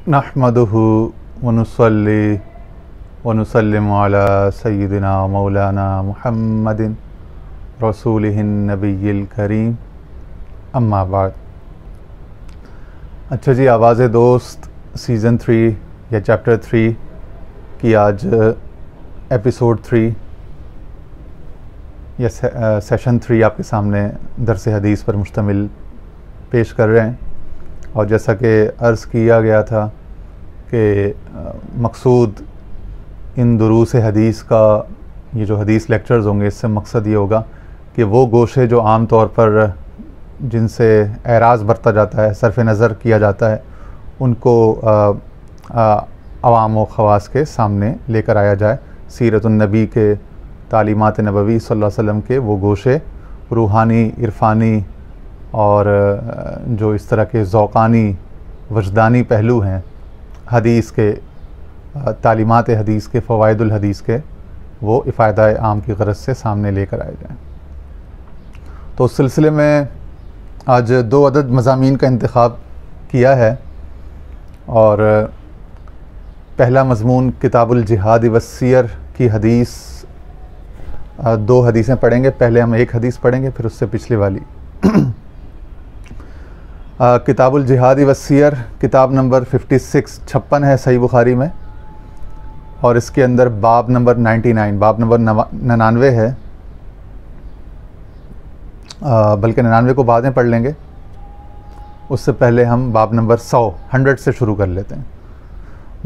नहमदुहु व नुसल्ली व नुसल्लिमु अला सय्यिदिना मौलाना मुहम्मदिन रसूलिहिन नबिय्यिल करीम अम्मा बाद। अच्छा जी, आवाज़ दोस्त सीज़न 3 या चैप्टर 3 की आज एपिसोड 3 या सेशन 3 आपके सामने दरस हदीस पर मुश्तमिल पेश कर रहे हैं। और जैसा कि अर्ज़ किया गया था कि मकसूद इन दुरूस हदीस का, ये जो हदीस लेक्चर्स होंगे, इससे मकसद ये होगा कि वो गोशे जो आम तौर पर जिनसे एराज़ बरता जाता है, सरफ़ नज़र किया जाता है, उनको अवाम व ख़वास के सामने लेकर आया जाए। सीरतुन नबी के, तालीमात नबवी सल्लल्लाहु अलैहि वसल्लम के वो गोशे, रूहानी, इरफ़ानी और जो इस तरह के ज़ौक़ानी वजदानी पहलू हैं हदीस के, तालीमात हदीस के, फ़वाइदुल हदीस के, वो इफ़ादा आम की गरज से सामने लेकर आए जाएँ। तो उस सिलसिले में आज 2 अदद मज़ामीन का इंतख़ाब किया है। और पहला मज़मून किताबुल जिहाद व सियर की हदीस, 2 हदीसें पढ़ेंगे। पहले हम एक हदीस पढ़ेंगे, फिर उससे पिछली वाली। किताबुल जिहाद व सियर किताब नंबर 56 है सही बुखारी में, और इसके अंदर बाब नंबर 99, बाब नंबर 99 है, बल्कि 99 को बाद में पढ़ लेंगे। उससे पहले हम बाब नंबर 100 से शुरू कर लेते हैं।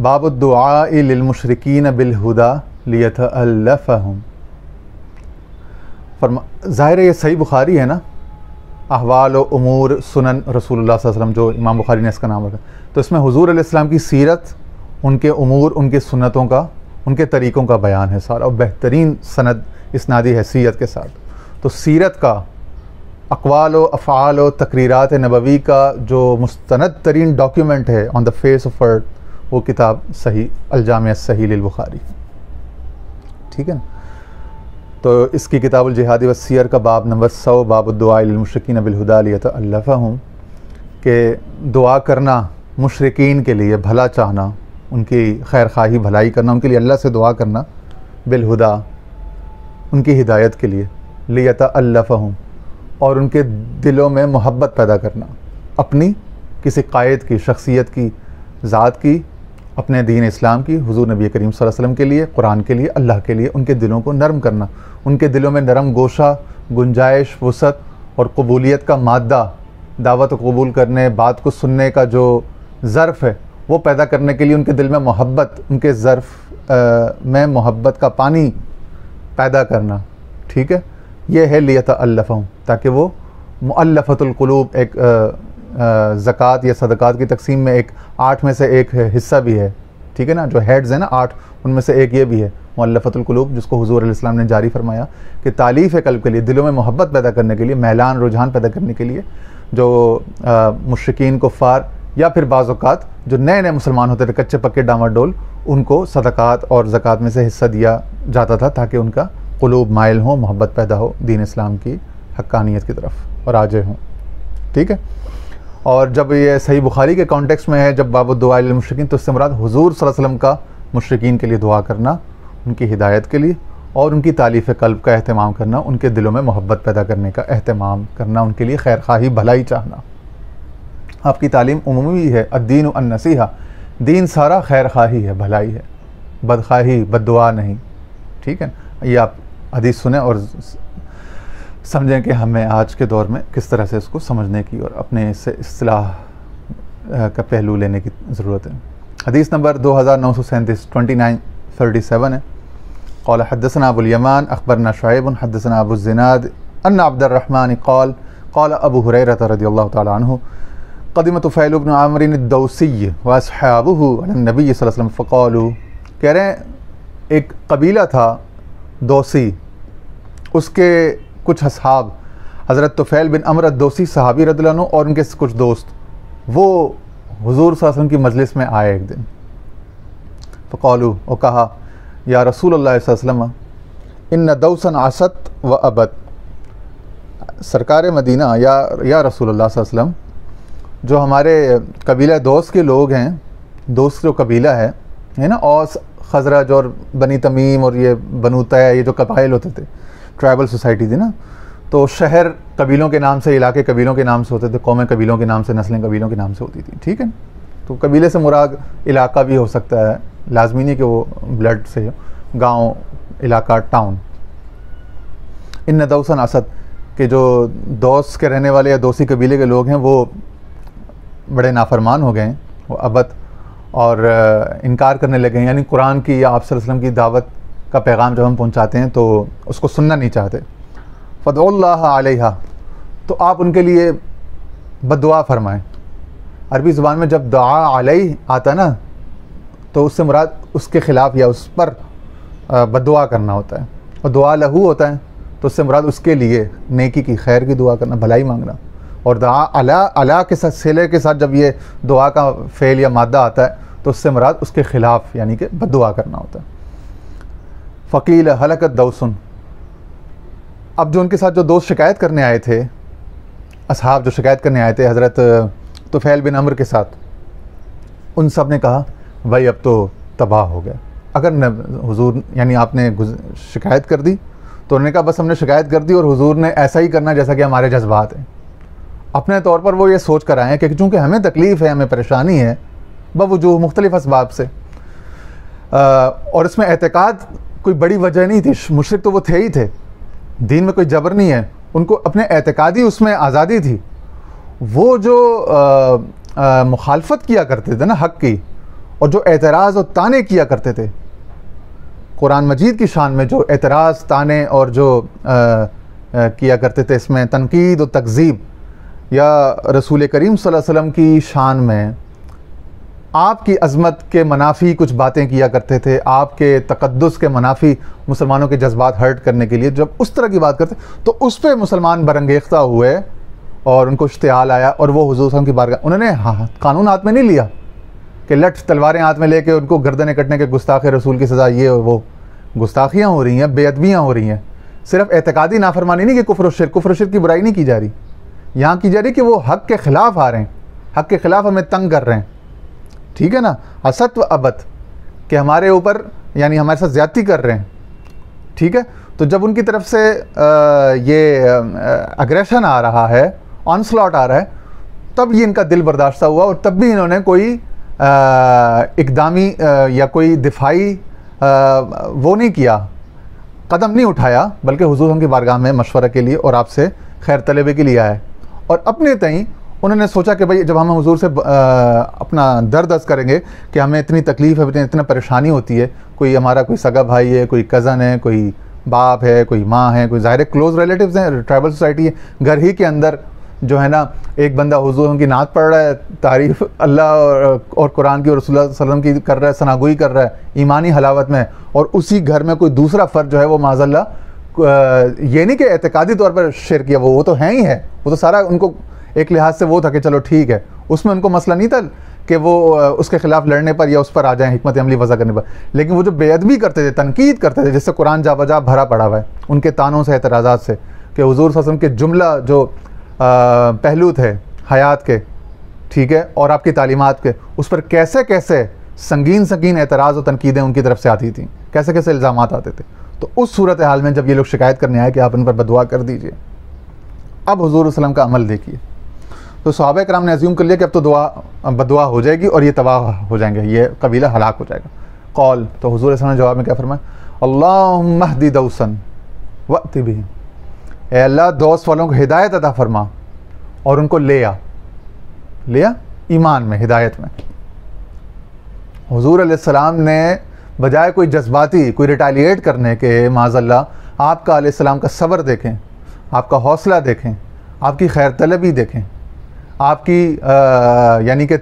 बाबुद्दुआइ लिल मुशरिकीन बिल हुदा लियतअल्लफ़हुम। ज़ाहिर है ये सही बुखारी है ना, अहवाल व उमूर सुनन रसूलुल्लाह सल्लल्लाहु अलैहि वसल्लम, जो इमाम बुखारी ने इसका नाम रखा। तो इसमें हुज़ूर अलैहिस्सलाम की सीरत, उनके उमूर, उनके सुन्नतों का, उनके तरीक़ों का बयान है सारा, और बेहतरीन सनद इस्नादी हैसियत के साथ। तो सीरत का, अक़वाल व अफ़आल व तक़रीरात नबवी का जो मुस्तनद तरीन डॉक्यूमेंट है on the face of earth, वो किताब सही अल-जामिअ सही लिल बुखारी, ठीक है ना। तो इसकी किताबुल जिहाद व सियर का बाब नंबर 100, बाबुद्दुआइ लिल मुशरिकीन बिल हुदा लियतअल्लफ़हुम, के दुआ करना मुशरिकीन के लिए, भला चाहना, उनकी खैर खाही, भलाई करना, उनके लिए अल्लाह से दुआ करना, बिल हुदा, उनकी हिदायत के लिए, लियतअल्लफ़हुम, और उनके दिलों में मोहब्बत पैदा करना, अपनी किसी कायद की, शख्सियत की, ज़ात की, अपने दीन इस्लाम की, हुज़ूर नबी करीम सल्लल्लाहु अलैहि वसल्लम के लिए, कुरान के लिए, अल्लाह के लिए, उनके दिलों को नरम करना, उनके दिलों में नरम गोशा, गुंजाइश, वसअत और कबूलियत का मादा, दावत कबूल करने, बात को सुनने का जो ज़र्फ़ है, वो पैदा करने के लिए उनके दिल में मोहब्बत, उनके ज़र्फ़ में मोहब्बत का पानी पैदा करना, ठीक है। ये है लियतअल्लफ़हुम, ताकि वो मुअल्लफ़तुल क़ुलूब, एक ज़कात या सदक़ात की तक़सीम में एक 8 में से एक हिस्सा भी है, ठीक है ना, जो हेड्स है ना 8, उनमें से एक ये भी है मुअल्लफ़तुल क़ुलूब, जिसको हुज़ूर अलैहि सल्लम ने जारी फरमाया कि तालीफ़ क़ल्ब के लिए, दिलों में मोहब्बत पैदा करने के लिए, मैलान, रुझान पैदा करने के लिए, जो मुश्रिकीन, कुफ़ार या फिर बाज़ औक़ात जो नए नए मुसलमान होते थे, कच्चे पक्के डामाडोल, उनको सदक़ात और ज़कात में से हिस्सा दिया जाता था, ताकि उनका क़ुलूब माइल हो, मोहब्बत पैदा हो दीन इस्लाम की हक्कानियत की तरफ और आजे हों, ठीक है। और जब ये सही बुखारी के कॉन्टेक्स्ट में है, जब बाबुद्दुआइ लिल मुशरिकीन, तो इससे मुराद हुज़ूर सल्लल्लाहु अलैहि वसल्लम का मुशरिकीन के लिए दुआ करना, उनकी हिदायत के लिए, और उनकी तालीफ़ क़ल्ब का एहतमाम करना, उनके दिलों में मोहब्बत पैदा करने का एहतमाम करना, उनके लिए खैर खाही, भलाई चाहना। आपकी तालीम उमूमी है, अद्दीन अन-नसीहा, दीन सारा खैर खाही है, भलाई है, बदखाही, बद्दुआ नहीं, ठीक है। ये आप हदीस सुने और समझें कि हमें आज के दौर में किस तरह से इसको समझने की और अपने इससे इस्तिलाह का पहलू लेने की ज़रूरत है। हदीस नंबर 2937 2937 है। क़ाल हद्दसना अबुल यमान अख़बरना शुअैब हद्दसना अबू ज़िनाद अन्ना अब्दुर्रहमान क़ाल क़ाल अबू हुरैरा रज़ियल्लाहु तआला अन्हु क़दिम तुफ़ैल इब्न आमिर अद-दौसी व अस्हाबुहु अला नबी सल्लल्लाहु अलैहि वसल्लम फ़क़ालू, कह रहे हैं एक कबीला था दौसी, उसके कुछ असहाब, हज़रत तुफ़ैल बिन अम्र अद-दौसी सहाबी रज़ियल्लाहु अन्हु और उनके कुछ दोस्त, वो हुज़ूर सल्लल्लाहु अलैहि वसल्लम की मजलिस में आए एक दिन। फ़क़ालू, और कहा, या रसूलल्लाह सल्लल्लाहु अलैहि वसल्लम इन्न दौसन असत व अबद, सरकार मदीना, या रसूलुल्लाह सल्लल्लाहु अलैहि वसल्लम, जो हमारे कबीला दोस्त के लोग हैं दोस्त जो कबीला है ना, औस खजरज और बनी तमीम और ये बनु तय, ये जो कबाइल होते थे, ट्राइबल सोसाइटी थी ना, तो शहर कबीलों के नाम से, इलाके कबीलों के नाम से होते थे, कौमें कबीलों के नाम से, नस्लें कबीलों के नाम से होती थी, ठीक है। तो कबीले से मुराद इलाका भी हो सकता है, लाजमी नहीं कि वो ब्लड से, गांव, इलाका, टाउन। इन दौसन असद के जो दौस के रहने वाले या दोसी कबीले के लोग हैं वो बड़े नाफरमान हो गए हैं, वो अबद और इनकार करने लगे हैं, यानी कुरान की या आप सल्लल्लाहु अलैहि वसल्लम की दावत का पैगाम जब हम पहुंचाते हैं तो उसको सुनना नहीं चाहते। फ़दउल्लाह अलैहा, तो आप उनके लिए बद्दुआ फरमाएं। अरबी ज़ुबान में जब दुआ अलैह आता ना तो उससे मुराद उसके ख़िलाफ़ या उस पर बद्दुआ करना होता है, और दुआ लहू होता है तो उससे मुराद उसके लिए नेकी की, खैर की दुआ करना, भलाई मांगना। और दुआ अला के साथ, सेले के साथ जब ये दुआ का फ़ेल या मादा आता है तो उससे मुराद उसके ख़िलाफ़ यानी कि बद्दुआ करना होता है। फ़कील हलकत दौसन, अब जो उनके साथ जो दोस्त शिकायत करने आए थे, असहाब जो शिकायत करने आए थे हज़रत तुफ़ैल बिन अमर के साथ, उन सब ने कहा भाई अब तो तबाह हो गया। अगर न हुजूर यानी आपने शिकायत कर दी तो उन्होंने कहा बस हमने शिकायत कर दी और हुजूर ने ऐसा ही करना जैसा कि हमारे जज्बात हैं। अपने तौर पर वो ये सोच कर आए हैं कि चूँकि हमें तकलीफ़ है, हमें परेशानी है बवजूह मुख्तलिफ़ असबाब से, और इसमें एतकाद कोई बड़ी वजह नहीं थी, मुशरिक तो वो थे ही थे, दीन में कोई जबर नहीं है, उनको अपने एतकादी उसमें आज़ादी थी। वो जो मुखालफत किया करते थे ना हक़ की, और जो एतराज़ और ताने किया करते थे, कुरान मजीद की शान में जो एतराज़, ताने और जो किया करते थे, इसमें तनकीद और तकज़ीब, या रसूल करीम सल्लल्लाहु अलैहि वसल्लम की शान में आपकी अज़मत के मनाफी कुछ बातें किया करते थे, आपके तक़द्दुस के मनाफी मुसलमानों के जज्बात हर्ट करने के लिए जब उस तरह की बात करते तो उस पर मुसलमान बरंगेख्ता हुए और उनको इश्तिहाल आया और वो हुज़ूर सल्लल्लाहु अलैहि वसल्लम की बारगाह, उन्होंने कानून हाथ में नहीं लिया कि लठ तलवारें हाथ में लेके उनको गर्दनें कटने के, गुस्ताख़ रसूल की सज़ा, ये वो गुस्ताखियाँ हो रही हैं, बेअदबियाँ हो रही हैं। सिर्फ एतकादी नाफरमानी नहीं कि कुफ्र और शिर्क की बुराई नहीं की जा रही, यहाँ की जा रही कि वो हक़ के ख़िलाफ़ आ रहे हैं, हक़ के ख़िलाफ़ हमें तंग कर रहे हैं, ठीक है ना। असत व अबत कि हमारे ऊपर यानी हमारे साथ ज़्यादती कर रहे हैं, ठीक है। तो जब उनकी तरफ से ये अग्रेशन आ रहा है, ऑनस्लॉट आ रहा है, तब ये इनका दिल बर्दाश्त हुआ और तब भी इन्होंने कोई इक़दामी या कोई दिफाई वो नहीं किया, कदम नहीं उठाया, बल्कि हुज़ूर की बारगाह में मशवरा के लिए और आपसे खैर तलबे के लिए आए। और अपने तई उन्होंने सोचा कि भाई जब हम हुज़ूर से अपना दर्द अर्ज़ करेंगे कि हमें इतनी तकलीफ़ है, इतना परेशानी होती है, कोई हमारा कोई सगा भाई है, कोई कज़न है, कोई बाप है, कोई माँ है, कोई ज़ाहिर क्लोज़ रिलेटिव्स हैं, ट्राइबल सोसाइटी है, घर ही के अंदर जो है ना एक बंदा हुज़ूर की नात पढ़ रहा है, तारीफ़ अल्लाह और कुरान की और रसूलुल्लाह सल्लल्लाहु अलैहि वसल्लम की कर रहा है, सनागोई कर रहा है ईमानी हलावत में, और उसी घर में कोई दूसरा फ़र्द जो है वो माज़अल्लाह ये नहीं कि एतकादी तौर पर शिर्क किया, वो तो है ही है, वो तो सारा उनको एक लिहाज से वो था कि चलो ठीक है, उसमें उनको मसला नहीं था कि वो उसके ख़िलाफ़ लड़ने पर या उस पर आ जाएँ हिकमत अमली वज़ा करने पर। लेकिन वो जो बेअदबी करते थे, तनकीद करते थे, जिससे कुरान जा बजा भरा पड़ा हुआ है उनके तानों से, एतराज़ात से, कि हुज़ूर सल्लल्लाहु अलैहि वसल्लम के जुमला जो पहलू थे हयात के, ठीक है, और आपकी तालीमात के, उस पर कैसे कैसे संगीन संगीन एतराज़ और तनकीदें उनकी तरफ से आती थी, कैसे कैसे इल्ज़ामात आते थे। तो उस सूरत हाल में जब ये लोग शिकायत करने आए कि आप इन पर बदुआ कर दीजिए, अब हुज़ूर वसल्लम का अमल देखिए। तो सहाबा कराम ने अज़्यूम कर लिया कि अब तो बदुआ हो जाएगी और ये तबाह हो जाएंगे, ये कबीला हलाक हो जाएगा। कौल, तो हुज़ूर वसल्लम ने जवाब में क्या फरमाया, अल्लाहुम्मा हदी दौसन वअति बिहिम, ए अल्लाह दौस वालों को हिदायत अता फरमा और उनको ले आ ईमान में, हिदायत में। हुज़ूर अलैहिस्सलाम ने बजाय कोई जज्बाती, कोई रिटालिएट करने के, माज़अल्लाह आपका अलैहिस्सलाम का सब्र देखें, आपका हौसला देखें, आपकी खैर तलबी देखें, आपकी यानी कि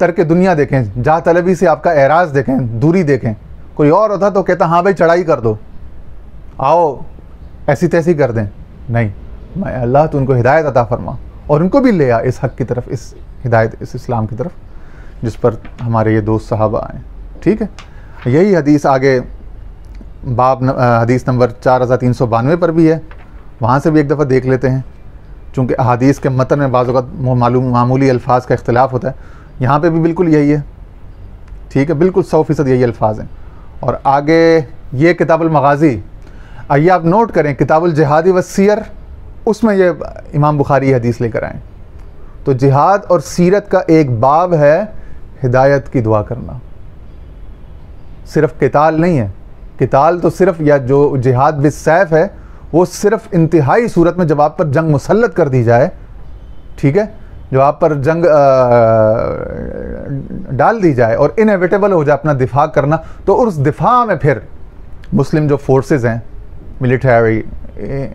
तर्क दुनिया देखें, जा तलबी से आपका एराज़ देखें, दूरी देखें। कोई और होता तो कहता हाँ भाई चढ़ाई कर दो, आओ ऐसी तैसी कर दें, नहीं, मैं अल्लाह तो उनको हिदायत अता फरमा और उनको भी ले आ इस हक़ की तरफ, इस हिदायत, इस इस्लाम की तरफ जिस पर हमारे ये दोस्त सहाबा आए, ठीक है। यही हदीस आगे बाब हदीस नंबर 4392 पर भी है, वहाँ से भी एक दफ़ा देख लेते हैं, चूँकि अहादीस के मतन में बाज़ औक़ात मामूली अल्फाज का इख्तिलाफ़ होता है, यहाँ पे भी बिल्कुल यही है। ठीक है, बिल्कुल 100% यही अल्फाज हैं। और आगे ये किताबुल मगाज़ी, आइए आप नोट करें, किताबुल जिहादी व सीयर, उसमें ये इमाम बुखारी हदीस लेकर आए। तो जिहाद और सीरत का एक बाब है हिदायत की दुआ करना, सिर्फ किताल नहीं है। किताल तो सिर्फ, या जो जिहाद बिस्सैफ है वो सिर्फ इंतहाई सूरत में जब आप पर जंग मुसल्लत कर दी जाए, ठीक है, जो आप पर जंग डाल दी जाए और इनएविटेबल हो जाए अपना दिफा करना, तो उस दिफा में फिर मुस्लिम जो फोर्सेस हैं, मिलिट्री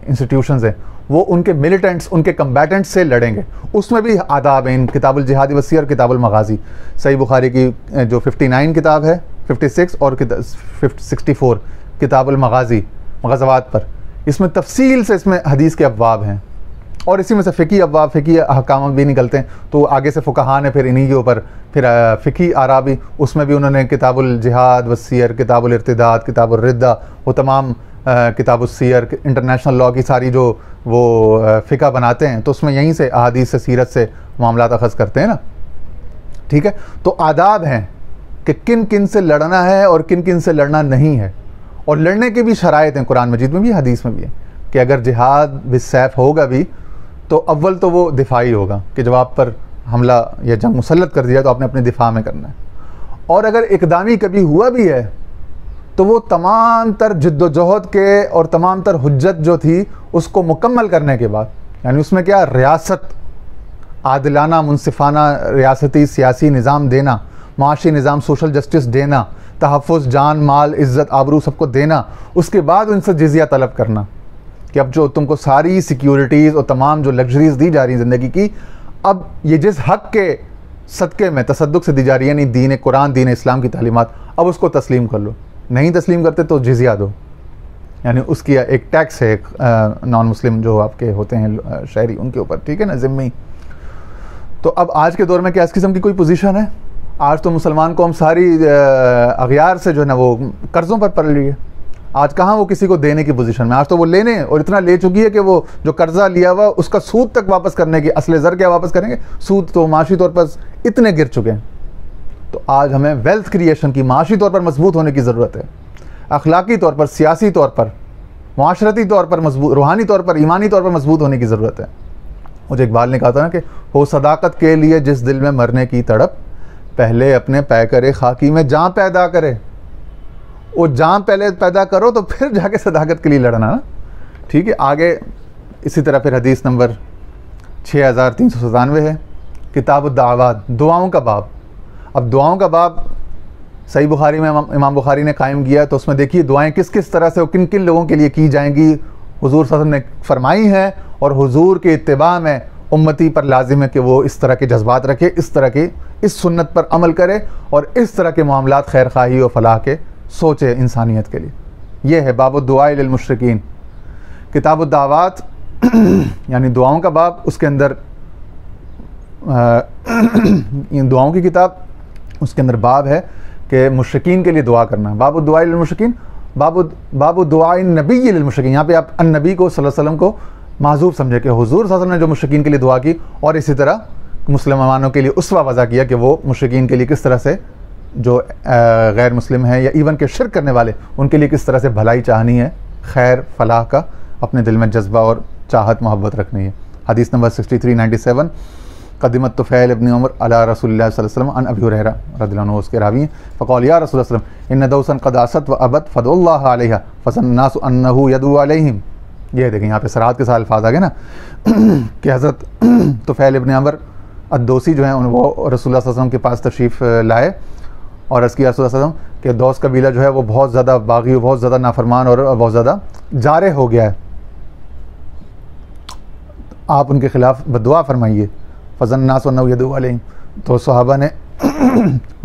इंस्टीट्यूशंस हैं, वो उनके मिलिटेंट्स, उनके कम्बैटेंट्स से लड़ेंगे। उसमें भी आदाब हैं इन किताबुल जिहादी वसी और किताबुल मगाज़ी। सही बुखारी की जो 59 किताब है, 56 और 64 किताबुल मगाज़ी, गज़वात पर, इसमें तफसील से इसमें हदीस के अब्वाब हैं और इसी में से फ़िकी अब्वाब, फ़िकी अहकाम भी निकलते हैं। तो आगे से फ़ुक़हा ने फिर इन्हीं के ऊपर फिर फ़िकी आराबी, उसमें भी उन्होंने किताबुल जिहाद वसीर, किताबुल इर्तिदाद, किताबुल रिद्दा, वो तमाम किताबुल सीयर, इंटरनेशनल लॉ की सारी जो वो फ़िका बनाते हैं, तो उसमें यहीं से अहादीस से, सीरत से मामलात अख़ज़ करते हैं ना। ठीक है, तो आदाब हैं कि किन किन से लड़ना है और किन किन से लड़ना नहीं है, और लड़ने की भी शराइत हैं, कुरान मजीद में भी हदीस में भी है कि अगर जिहाद बिस्सैफ होगा भी तो अव्वल तो वो दिफाई होगा कि जब आप पर हमला या जंग मुसल्लत कर दिया तो आपने अपने दिफा में करना है। और अगर इकदामी कभी हुआ भी है तो वो तमाम तर जिद्दोजहद के और तमाम तर हुज्जत जो थी उसको मुकम्मल करने के बाद, यानी उसमें क्या, रियासत, आदिलाना मुनसिफाना रियासती सियासी निज़ाम देना, माशी निज़ाम, सोशल जस्टिस देना, तहफ़्फ़ुज़ जान माल इज़्ज़त आबरू सबको देना, उसके बाद उनसे जिज़िया तलब करना कि अब जो तुमको सारी सिक्योरिटीज़ और तमाम जो लग्जरीज़ दी जा रही हैं ज़िंदगी की, अब ये जिस हक़ के सदक़े में तसद्दुक़ से दी जा रही है, यानी दीन कुरान, दीन इस्लाम की तालीमात, अब उसको तस्लीम कर लो। नहीं तस्लीम करते तो जिज़िया दो, यानी उसकी एक टैक्स है, एक नॉन मुस्लिम जो आपके होते हैं शहरी, उनके ऊपर, ठीक है ना, ज़िम्मी। तो अब आज के दौर में क्या इस किस्म की कोई पोजीशन है? आज तो मुसलमान कौम सारी अगयार से जो है ना वो कर्ज़ों पर पड़ रही है। आज कहाँ वो किसी को देने की पोजीशन में, आज तो वो लेने और इतना ले चुकी है कि वो जो कर्जा लिया हुआ उसका सूद तक वापस करने की, असले ज़र क्या वापस करेंगे, सूद तो माशी तौर पर इतने गिर चुके हैं। तो आज हमें वेल्थ क्रिएशन की माशी तौर पर मजबूत होने की ज़रूरत है, अखलाकी तौर पर, सियासी तौर पर, माशरती तौर पर मजबूत, रूहानी तौर पर, ईमानी तौर पर मजबूत होने की ज़रूरत है। मुझे इकबाल ने कहा था ना कि हो सदाकत के लिए जिस दिल में मरने की तड़प, पहले अपने पैकर खाकी में जान पैदा करे। वो जान पहले पैदा करो तो फिर जाके सदाकत के लिए लड़ना ना। ठीक है, आगे इसी तरह फिर हदीस नंबर 6397 है, किताब दावात, दुआओं का बाब। अब दुआओं का बाब सही बुखारी में इमाम बुखारी ने कायम किया, तो उसमें देखिए दुआएं किस किस तरह से और किन किन लोगों के लिए की जाएंगी, हुजूर सल्लल्लाहु अलैहि वसल्लम ने फरमाई हैं, और हुजूर के इत्तिबा में उम्मती पर लाजिम है कि वो इस तरह के जज्बात रखे, इस तरह की इस सुन्नत पर अमल करे और इस तरह के मामलात खैर खाही और फलाह के सोचे इंसानियत के लिए। ये है बाब दुआ लिल मुशरिकीन, किताब दावात यानी दुआओं का बाब। उसके अंदर इन दुआओं की किताब, उसके अंदर बाब है कि मुशरिकीन के लिए दुआ करना। बाब दुआ लिल मुशरिकीन, बाब दुआ नबी लिल मुशरिकीन। यहाँ पे आप नबी को सल्लल्लाहु अलैहि वसल्लम को माजूब समझे कि हुजूर सल्लल्लाहु अलैहि वसल्लम ने जो मुशरिकीन के लिए दुआ की, और इसी तरह मुसलमानों के लिए उसवा वज़ा किया कि वो मुशरिकीन के लिए किस तरह से, जो गैर मुस्लिम है या इवन के शिर्क करने वाले, उनके लिए किस तरह से भलाई चाहनी है, खैर फलाह का अपने दिल में जज्बा और चाहत मोहब्बत रखनी है। हदीस नंबर 6397, क़दिमत तुफ़ैल इब्न उमर अला रसूलिल्लाह सल्लल्लाहु अलैहि वसल्लम अन अबी हुरैरा रज़ियल्लाहु अन्हु, उसके रावी हैं, फ़क़ाल या रसूलल्लाह सल्लल्लाहु अलैहि वसल्लम इन्न दौसन क़द असत व अबद फ़दुल्लाह अलैहा फ़ज़न्नासु अन्नहु यदू अलैहिम। ये देखें यहाँ पे सराहत के साथ अल्फाज आ गए ना कि हज़रत तुफ़ैल इब्न उमर अद्दौसी जो हैं वो रसूलुल्लाह सल्लल्लाहु अलैहि वसल्लम के पास तशरीफ़ लाए और अर्ज़ किया रसूलुल्लाह सल्लल्लाहु अलैहि वसल्लम कि दौस कबीला जो है वो बहुत ज़्यादा बागी, बहुत ज़्यादा नाफरमान और बहुत ज़्यादा जारे हो गया है, आप उनके ख़िलाफ़ बद्दुआ फरमाइए। फ़ज़न्नासु अन्नहु यदू अलैहिम, तो सहाबा ने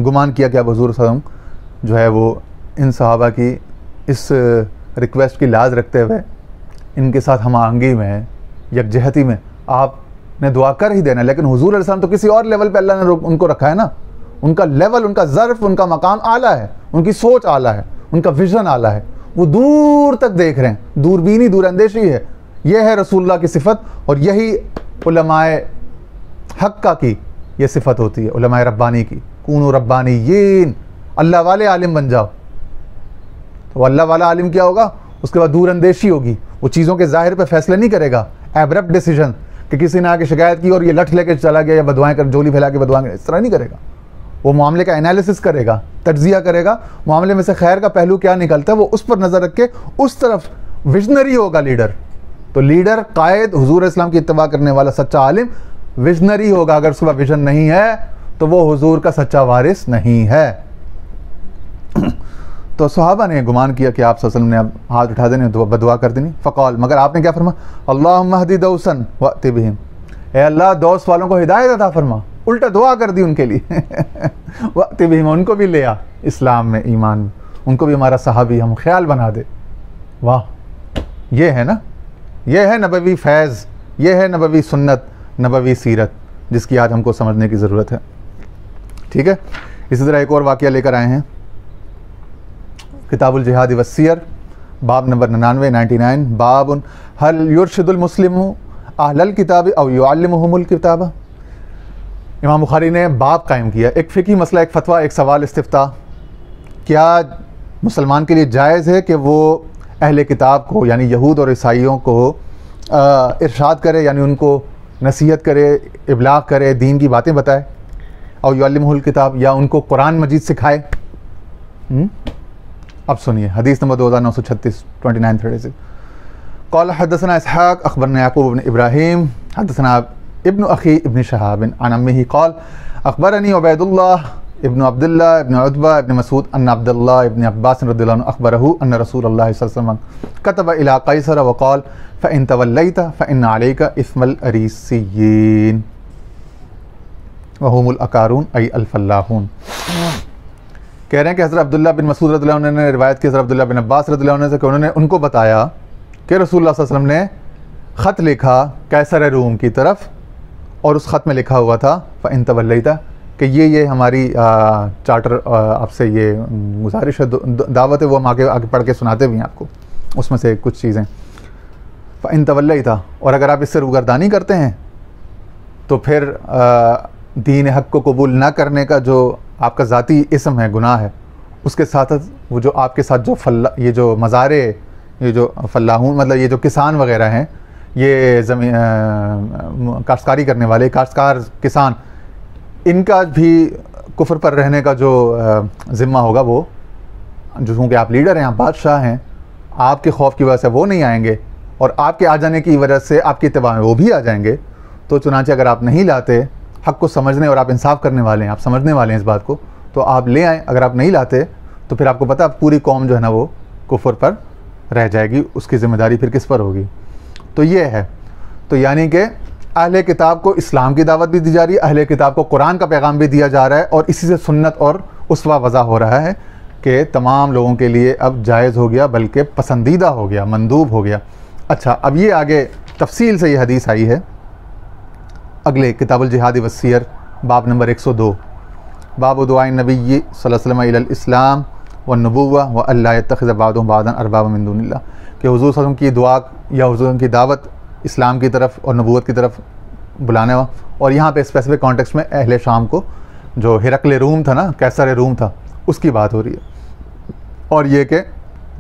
गुमान किया कि अब हुज़ूर सल्लल्लाहु अलैहि वसल्लम जो है वो इन सहाबा की इस रिक्वेस्ट की लाज रखते हुए इनके साथ हम आहंगी में, यकजहती में आपने दुआ कर ही देना। लेकिन हुज़ूर अलैहि सल्लम तो किसी और लेवल पे अल्लाह ने उनको रखा है ना, उनका लेवल, उनका ज़र्फ़, उनका मकाम आला है, उनकी सोच आला है, उनका विज़न आला है, वो दूर तक देख रहे हैं, दूरबीनी, दूरअंदेशी है। यह है रसूलुल्लाह की सिफ़त, और यही उलमाए हक्का की ये सिफ़त होती है, उलमाए रब्बानी की। कूनू रब्बानिय्यीन, अल्लाह वाले आलिम बन जाओ। तो अल्लाह वाला आलिम क्या होगा? उसके बाद दूर अंदेशी होगी, वो चीज़ों के ज़ाहिर पे फैसले नहीं करेगा, एब्रप्ट डिसीजन कि किसी ने आके शिकायत की और ये लठ लेके चला गया या बदवाएं कर, जोली फैला के बदवाएं, इस तरह नहीं करेगा। वो मामले का एनालिसिस करेगा, तज्जिया करेगा, मामले में से खैर का पहलू क्या निकलता है वो उस पर नज़र रख के उस तरफ विजनरी होगा लीडर। तो लीडर, कायद, हुजूर इस्लाम की इत्तबा करने वाला सच्चा आलिम विजनरी होगा। अगर उसका विजन नहीं है तो वो हुजूर का सच्चा वारिस नहीं है। तो सहाबा ने गुमान किया कि आप सल्लल्लाहु अलैहि वसल्लम ने अब हाथ उठा देने, बदुआ कर देनी। फ़क़ाल, मगर आपने क्या फरमा? अल्लाहुम्मा हदी दौसन वअति बिहिम, ए अल्लाह दौस वालों को हिदायत अता फरमा। उल्टा दुआ कर दी उनके लिए। वअति बिहिम, उनको भी ले आ इस्लाम में, ईमान में, उनको भी हमारा सहाबी हम ख्याल बना दे। वाह, ये है ना, ये है नबवी फैज़, ये है नबवी सुन्नत, नबवी सीरत, जिसकी आज हमको समझने की ज़रूरत है। ठीक है, इसी तरह एक और वाक़या लेकर आए हैं, किताबुल जिहाद वस्सियर, बाब नंबर 99 बाब हल युरशिदुल मुस्लिमु अहलल किताब औ युअल्लिमुहुमुल किताब। इमाम बुखारी ने बाब कायम किया, एक फ़िक़ही मसला, एक फ़तवा, एक सवाल इस्तिफ्ता। क्या मुसलमान के लिए जायज़ है कि वो अहले किताब को यानी यहूद और ईसाइयों को इरशाद करे, यानी उनको नसीहत करे, इबलाग करे, दीन की बातें बताए, और युअल्लिमुहुल किताब, या उनको कुरान मजीद सिखाए? अब सुनिए हदीस नंबर 2936 2936। क़ाल हदसना इसहाक़ अख़बरना याक़ूब इब्न इब्राहीम हदसना इब्न अख़ी इब्न शहाब अन अम्मिही क़ाल अख़बरनी उबैदुल्लाह इब्न अब्दुल्लाह इब्न उतबा इब्न मसूद अन अब्दुल्लाह इब्न अब्बास रज़ियल्लाहु अन्हु अख़बरहु अन्न रसूलुल्लाह सल्लल्लाहु अलैहि वसल्लम कतब इला क़ैसर व क़ाल फ़इन तवल्लैत फ़इन्न अलैका इस्मल अरीसिय्यीन व हुमुल अकारून अय अल फ़ल्लाहून। कह रहे हैं कि हज़रत अब्दुल्लाह बिन मसूद रज़ियल्लाहु अन्हु ने रिवायत की हज़रत अब्दुल्लाह बिन अब्बास रज़ियल्लाहु अन्हु से कि उन्होंने उनको बताया कि रसूलुल्लाह सल्लल्लाहु अलैहि वसल्लम ने ख़त लिखा कैसर रूम की तरफ, और उस ख़त में लिखा हुआ था फ़इन तवल्लैता, कि ये हमारी चार्टर आपसे ये गुजारिश है, दावत है, वो हम आगे पढ़ के सुनाते भी हैं आपको, उसमें से कुछ चीज़ें। फ़इन तवल्लैता, और अगर आप इससे रूगर्दानी करते हैं तो फिर दीन हक़ को कबूल ना करने का जो आपका ज़ाती इस्म है, गुनाह है, उसके साथ वो जो आपके साथ जो ये जो मज़ारे, ये जो फल्लाहून मतलब ये जो किसान वगैरह हैं, ये ज़मीन काश्तकारी करने वाले काश्तकार किसान, इनका भी कुफ्र पर रहने का जो ज़िम्मा होगा, वो जो चूँकि आप लीडर हैं, आप बादशाह हैं, आपके खौफ की वजह से वो नहीं आएंगे, और आपके आ जाने की वजह से आपकी इत्तिबा में वो भी आ जाएंगे। तो चुनांचे अगर आप नहीं लाते, हक़ को समझने, और आप इंसाफ करने वाले हैं, आप समझने वाले हैं इस बात को, तो आप ले आएँ। अगर आप नहीं लाते तो फिर आपको पता पूरी कौम जो है ना वो कुफ्र पर रह जाएगी, उसकी ज़िम्मेदारी फिर किस पर होगी? तो ये है। तो यानी कि अहले किताब को इस्लाम की दावत भी दी जा रही है, अहले किताब को कुरान का पैगाम भी दिया जा रहा है, और इसी से सुन्नत और उसवा वज़ा हो रहा है कि तमाम लोगों के लिए अब जायज़ हो गया, बल्कि पसंदीदा हो गया, मंदूब हो गया। अच्छा, अब ये आगे तफसील से ये हदीस आई है अगले किताबुल जिहाद वस्सियर, बाब नंबर 102, बाब दुआए नबी सल्लल्लाहु अलैहि वसल्लम इलल इस्लाम व नबुव्वा व अल्ला यत्तखिज़ बादुहुम बादन अरबाबा मिन दुनिल्लाह, कि हुज़ूर सल्लल्लाहु अलैहि वसल्लम की दुआ या हुज़ूर की दावत इस्लाम की तरफ और नबूवत की तरफ बुलाने वा। और यहाँ पे स्पेसिफिक कॉन्टेक्स्ट में अहले शाम को, जो हिरकल रूम था ना, कैसर रूम था, उसकी बात हो रही है। और ये कि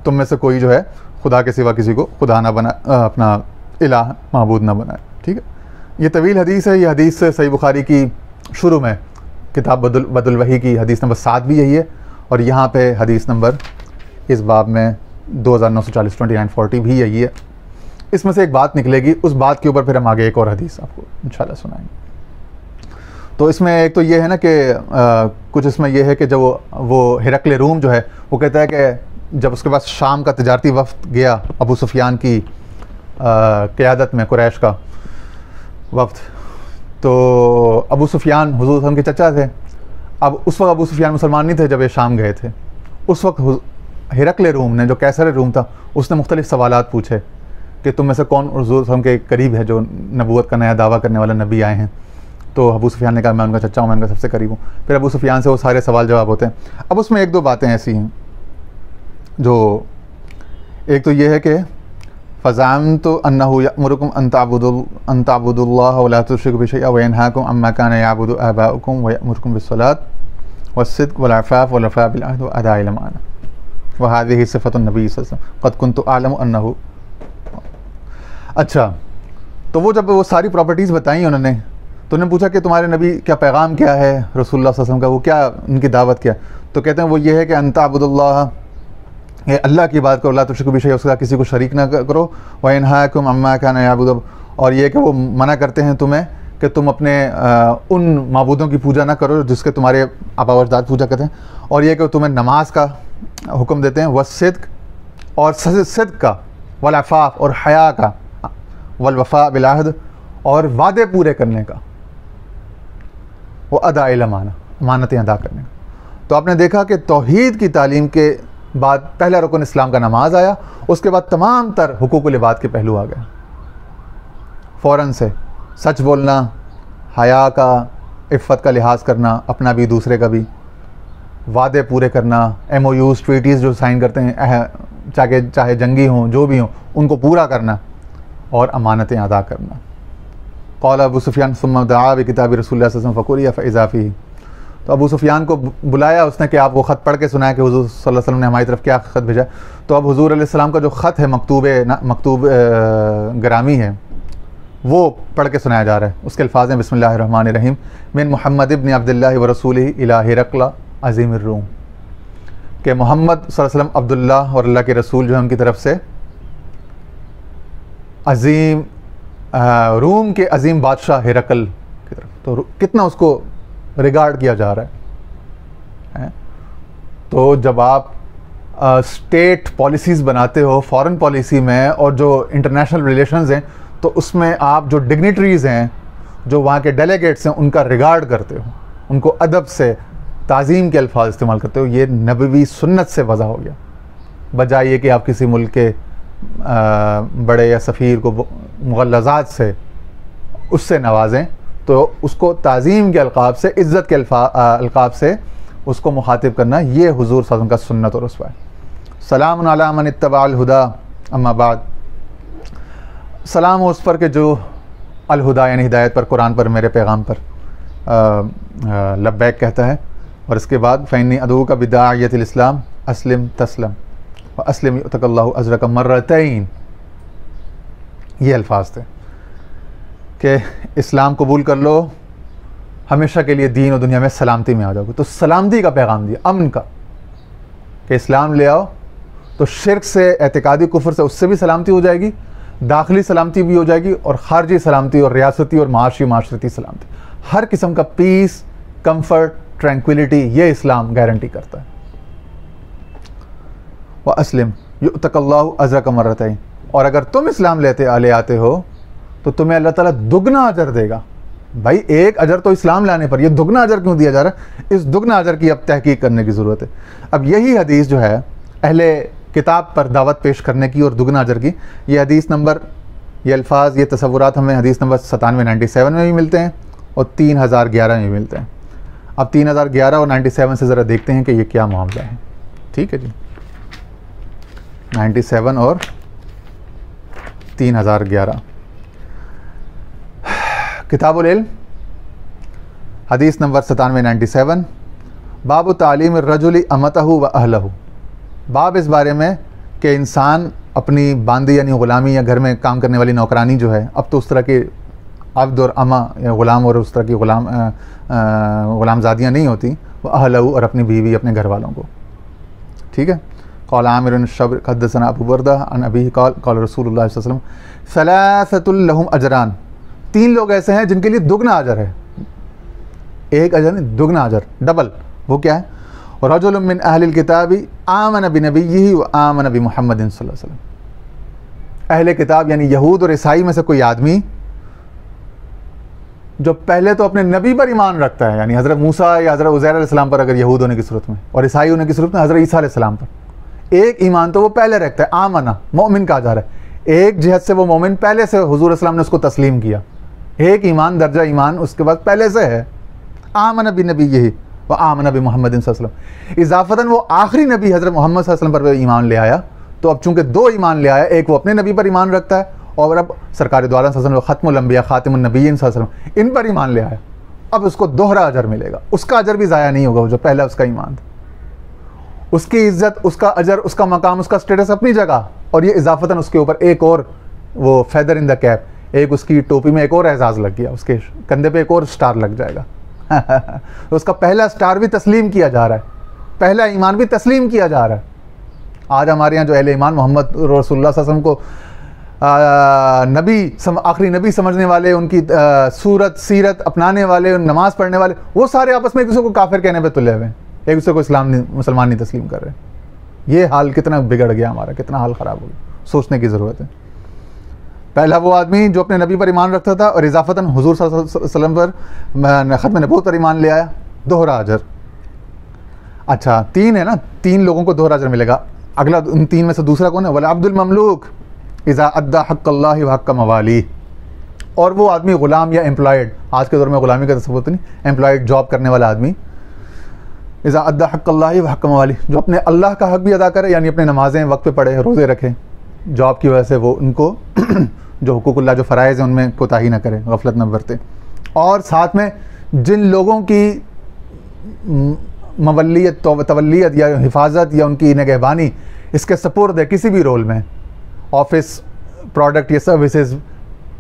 तुम में से कोई जो है खुदा के सिवा किसी को खुदा ना बना, अपना इलाह माबूद ना बनाए। ठीक है, ये तवील हदीस है। ये हदीस सही बुखारी की शुरू में किताब बदुल वही की हदीस नंबर 7 भी यही है, और यहाँ पे हदीस नंबर इस बाब में 2940 2940 भी यही है। इसमें से एक बात निकलेगी, उस बात के ऊपर फिर हम आगे एक और हदीस आपको इंशाल्लाह सुनाएंगे। तो इसमें एक तो ये है ना कि कुछ इसमें यह है कि जब वो हिरकल रूम जो है वो कहता है कि जब उसके पास शाम का तिजारती वफ़द गया अबू सुफियान की क़यादत में, कुरैश का वफ़द, तो अबू सुफियान हुज़ूर सल्लल्लाहु अलैहि वसल्लम के चचा थे। अब उस वक्त अबू सुफियान मुसलमान नहीं थे जब ये शाम गए थे। उस वक्त हिरकल रूम ने, जो कैसर रूम था, उसने मुख्तलिफ़ सवालात पूछे कि तुम में से कौन हुज़ूर सल्लल्लाहु अलैहि वसल्लम के करीब है, जो नबूवत का नया दावा करने वाला नबी आए हैं। तो अबू सुफियान ने कहा मैं उनका चचा हूँ, मैं उनका सबसे करीब हूँ। फिर अबू सुफियान से वो सारे सवाल जवाब होते हैं। अब उसमें एक दो बातें ऐसी हैं, जो एक तो ये है कि फ़ज़अमतु अन्नहु यअमुरुकुम अन तअबुदुल्लाह व ला तुश्रिकू बिही शैअन व यनहाकुम अम्मा काना यअबुदु आबाउकुम व यअमुरुकुम बिस्सलात वस्सिद्क़ वल अफ़ाफ़ वल वफ़ा बिल अहद व अदाइल अमाना व हाज़िही सिफ़तुन नबी सल्लल्लाहु अलैहि वसल्लम क़द कुन्तु अअलमु अन्नहु। अच्छा, तो वो जब वो सारी प्रॉपर्टीज़ बताई उन्होंने, तो उन्होंने पूछा कि तुम्हारे नबी क्या पैगाम क्या है रसूलुल्लाह सल्लल्लाहु अलैहि वसल्लम का, वो क्या उनकी दावत क्या? तो कहते हैं वो ये है कि अंता अब्दुल्लाह, ये अल्लाह की बात करो, ला तुश्रिकू बिही, उसका किसी को शरीक ना करो, व यनहाकुम अम्मा काना याबुदू, और ये कि वो मना करते हैं तुम्हें कि तुम अपने उन माबूदों की पूजा ना करो जिसके तुम्हारे आबा व अजदाद पूजा करते हैं, और ये कि तुम्हें नमाज का हुक्म देते हैं, वस्सिद्क़ और सिद्क़ का, वल अफ़ाफ़ और हया का, वल वफ़ा बिल अहद और वादे पूरे करने का, वो अदाइल अमाना, अमानतें अदा करने का। तो आपने देखा कि तौहीद की तालीम के बाद पहला रुकन इस्लाम का नमाज आया, उसके बाद तमाम तर हुकूकुल इबाद के पहलू आ गए। फ़ौरन से सच बोलना, हया का, इफ़्फ़त का लिहाज करना, अपना भी दूसरे का भी, वादे पूरे करना, MOUs ट्रीटीज़ जो साइन करते हैं चाहे जंगी हों जो भी हों उनको पूरा करना, और अमानतें अदा करना। क़ाल अबू सुफ़ियान सुम्मा दआ बिकिताबि रसूलिल्लाह सल्लल्लाहु अलैहि वसल्लम फ़क़ुरिया फ़इज़ा फ़ीही, तो अबू सुफ़ियान को बुलाया उसने कि आप वो ख़त पढ़ के सुनाया कि हुज़ूर सल्लल्लाहु अलैहि वसल्लम ने हमारी तरफ क्या ख़त भेजा। तो अब हुज़ूर अलैहि सलाम का जो ख़त है मकतूब ग्रामी है वो पढ़ के सुनाया जा रहा है। उसके अल्फाज़ हैं बिस्मिल्लाहिर्रहमानिर्रहीम, मिन मुहम्मद इब्न अब्दुल्लाह व रसूलिही इला हिरक़ल अज़ीमिर रूम, कि मोहम्मद सल्लल्लाहु अलैहि वसल्लम अब्दुल्लाह और अल्लाह के रसूल जो है उनकी तरफ से अज़ीम रूम के अज़ीम बादशाह हिरक़ल की तरफ। तो कितना उसको रिगार्ड किया जा रहा है। तो जब आप स्टेट पॉलिसीज़ बनाते हो फॉरेन पॉलिसी में और जो इंटरनेशनल रिलेशंस हैं, तो उसमें आप जो डिग्निटरीज़ हैं, जो वहाँ के डेलीगेट्स हैं, उनका रिगार्ड करते हो, उनको अदब से ताज़ीम के अल्फाज इस्तेमाल करते हो। ये नबवी सुन्नत से वज़ा हो गया, बजाय ये कि आप किसी मुल्क के बड़े या सफ़ीर को मुग़ल्लज़ात से उससे नवाजें, तो उसको ताज़ीम के अलक़ाब से, इज़्ज़त के अलक़ाब से उसको मुखातिब करना, ये हुज़ूर सल्लल्लाहु अलैहि वसल्लम का सुन्नत और उसवा है। सलामुन अला मन इत्तबअल हुदा अम्मा बाद, सलाम उस पर के जो अल हुदा यानी हिदायत पर, कुरान पर, मेरे पैगाम पर लब्बैक कहता है। और इसके बाद फ़इन्नी अदऊ का बिदायतिल इस्लाम अस्लिम तस्लम व अस्लिम युतकल्लाहु अजरका मर्रतैन, ये अल्फाज थे कि इस्लाम कबूल कर लो, हमेशा के लिए दीन और दुनिया में सलामती में आ जाओगे। तो सलामती का पैगाम दिया, अमन का, कि इस्लाम ले आओ तो शिर्क से, एतिकादी कुफ्र से, उससे भी सलामती हो जाएगी, दाखिली सलामती भी हो जाएगी, और ख़ारजी सलामती और रियासती और माशरती सलामती, हर किस्म का पीस, कंफर्ट, ट्रैंक्विलिटी, ये इस्लाम गारंटी करता है। व अस्लिम युतकल्लाहु अजरका मर्रतैन, और अगर तुम इस्लाम ले आते हो तो तुम्हें अल्लाह ताला दुगना अजर देगा। भाई एक अजर तो इस्लाम लाने पर, ये दुगना अजर क्यों दिया जा रहा है? इस दुगना अजर की अब तहकीक करने की ज़रूरत है। अब यही हदीस जो है अहले किताब पर दावत पेश करने की और दुगना अजर की, ये हदीस नंबर, ये अल्फाज, ये तसव्वुरात हमें हदीस नंबर 9797 में भी मिलते हैं और 3011 में भी मिलते हैं। अब 3011 और 97 से ज़रा देखते हैं कि ये क्या मामला है। ठीक है जी, 97 और 3011 किताबुल इल्म हदीस नंबर 9797, बाब तालीम रजुली अमतहु व अहलहु, बाब इस बारे में कि इंसान अपनी बांदी यानी ग़ुलामी या घर में काम करने वाली नौकरानी जो है, अब तो उस तरह की अब्द और अमा या ग़ुलाम और उस तरह की ग़ुलामज़ादियाँ नहीं होती, वह अहलहु और अपनी बीवी, अपने घर वालों को। ठीक है। क़ाल आमिर बिन शब्र हद्दसना अबू बर्दा अन अबी क़ाल क़ाल रसूलुल्लाह सल्लल्लाहु अलैहि वसल्लम सलासतुल लहुम अजरान, 3 लोग ऐसे हैं जिनके लिए दुगना अजर है। एक अजर नहीं, दुगना अजर, डबल। वो क्या है? रजुलुम मिन अहलिल किताबी आमन बिनबिय्यिही व आमन बि मुहम्मदिन सल्लल्लाहु अलैहि वसल्लम, अहले किताब यानी यहूद और ईसाई में से कोई आदमी जो पहले तो अपने नबी पर ईमान रखता है, यानी हज़रत मूसा या हज़रत उज़ैर अलैहिस्सलाम पर अगर यहूद होने की सूरत में, और ईसाई होने की सूरत में हज़रत ईसा अलैहिस्सलाम पर, एक ईमान तो वो पहले रखता है, आमना, मोमिन कहा जा रहा है। एक जिहत से वो मोमिन पहले से हुज़ूर अस्सलाम ने उसको तस्लीम किया, एक ईमान, दर्जा ईमान उसके बाद पहले से है। आमन बिनबिय्यिही व आमन बि मुहम्मदिन सल्लल्लाहु अलैहि वसल्लम, इज़ाफ़तन वो आखिरी नबी हज़रत मोहम्मद सल्लल्लाहु अलैहि वसल्लम पर ईमान ले आया। तो अब चूँकि 2 ईमान ले आया, एक वो अपने नबी पर ईमान रखता है, और अब सरकार दो आलम सल्लल्लाहु अलैहि वसल्लम ख़त्मुल अंबिया ख़ातिमुन नबिय्यीन सल्लल्लाहु अलैहि वसल्लम इन पर ईमान ले आया। अब उसको दोहरा अजर मिलेगा, उसका अजर भी ज़ाया नहीं होगा जो पहला उसका ईमान था। उसकी इज्जत, उसका अजर, उसका मकाम, उसका स्टेटस अपनी जगह, और ये इजाफतन उसके ऊपर एक और वो फेदर इन द कैप, एक उसकी टोपी में एक और एजाज़ लग गया, उसके कंधे पे एक और स्टार लग जाएगा। तो उसका पहला स्टार भी तस्लीम किया जा रहा है, पहला ईमान भी तस्लीम किया जा रहा है। आज हमारे यहाँ जो अहले ईमान मोहम्मद रसूलुल्लाह सल्लल्लाहु अलैहि वसल्लम को आखिरी नबी समझने वाले, उनकी सूरत सीरत अपनाने वाले, नमाज पढ़ने वाले, वो सारे आपस में एक दूसरे को काफिर कहने पे तुले हुए हैं, एक दूसरे को मुसलमान नहीं तस्लीम कर रहे। ये हाल कितना बिगड़ गया हमारा, कितना हाल ख़राब हो गया, सोचने की ज़रूरत है। पहला वो आदमी जो अपने नबी पर ईमान रखता था और इजाफतन हुजूर सल्लल्लाहु अलैहि वसल्लम पर ख़त्म नबूवत पर ईमान ले आया, दोहरा अजर। अच्छा, 3 है ना, 3 लोगों को दोहरा अजर मिलेगा। अगला उन 3 में से दूसरा कौन है? वला अब्दुल ममलूक इज़ा अद्दा हक़्क़ल्लाहि व हक़्क़ मवाली। और वो आदमी ग़ुलाम या एम्प्लॉयड, आज के दौर में ग़ुलामी का तस्वुर तो नहीं, एम्प्लॉयड जॉब करने वाला आदमी, इज़ा अद्दा हक़्क़ल्लाहि व हक़्क़ मवाली, जो अपने अल्लाह का हक़ भी अदा करे, यानी अपने नमाज़ें वक्त पे पढ़े, रोज़े रखे, जॉब की वजह से वो उनको जो हुकूकुल्लाह, जो फ़राइज़ हैं उनमें कोताही ना करें, गफलत न बरते, और साथ में जिन लोगों की मवल्लियत, तवल्लियत या हिफाजत या उनकी निगहबानी इसके सपुर्द है किसी भी रोल में, ऑफिस प्रोडक्ट या सर्विसेज